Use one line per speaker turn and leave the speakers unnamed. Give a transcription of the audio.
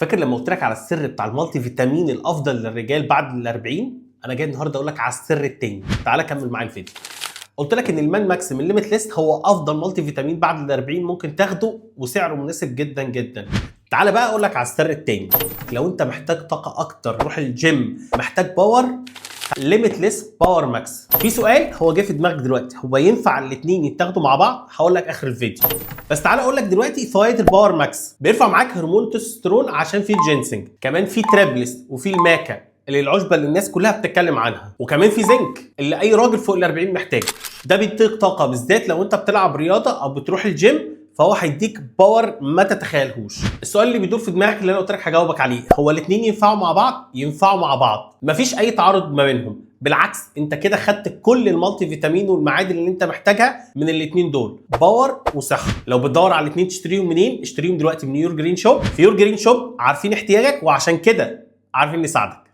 فاكر لما قلت لك على السر بتاع المالتي فيتامين الافضل للرجال بعد ال 40؟ انا جاي النهارده اقول لك على السر التاني. تعالى كمل معايا الفيديو. قلت لك ان المان ماكس من ليميت ليست هو افضل مالتي فيتامين بعد ال 40 ممكن تاخده، وسعره مناسب جدا جدا. تعالى بقى اقول لك على السر التاني. لو انت محتاج طاقه اكتر، روح الجيم، محتاج باور، ليميت ليست باور ماكس. في سؤال هو جه في دماغك دلوقتي، هو ينفع الاثنين يتاخدوا مع بعض؟ هقول لك اخر الفيديو. بس تعالى اقول لك دلوقتي فوائد الباور ماكس. بيرفع معاك هرمون التستوستيرون عشان في الجينسنج، كمان في تريبلس وفي الماكا اللي العشبه اللي الناس كلها بتتكلم عنها، وكمان في زنك اللي اي راجل فوق ال 40 محتاجه. ده بيديك طاقه، بالذات لو انت بتلعب رياضه او بتروح الجيم، فهو هيديك باور ما تتخيلهوش. السؤال اللي بيدور في دماغك اللي انا قلت لك هجاوبك عليه، هو الاثنين ينفعوا مع بعض؟ ينفعوا مع بعض، مفيش اي تعارض ما بينهم. بالعكس، انت كده خدت كل المالتي فيتامين والمعادن اللي انت محتاجها من الاثنين دول، باور وصحه. لو بتدور على الاثنين تشتريهم منين؟ اشتريهم دلوقتي من يور جرين شوب. في يور جرين شوب عارفين احتياجك، وعشان كده عارفين نساعدك.